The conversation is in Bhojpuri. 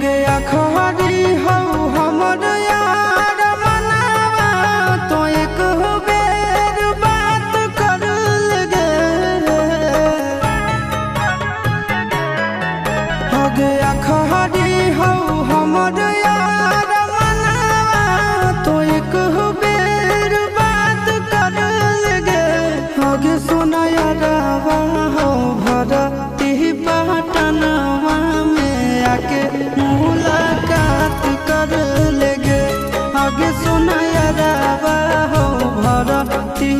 हगे अखबारी हो हमर यार मनावा तो एक बेर बात कर लगे। हगे अखबारी हो हमर यार मनावा तो एक बेर बात कर लगे। हगे सोना यारवा हो भरती पटनवा में आके मुलाकात कर लेगे। आगे सुना यारवा हो भरती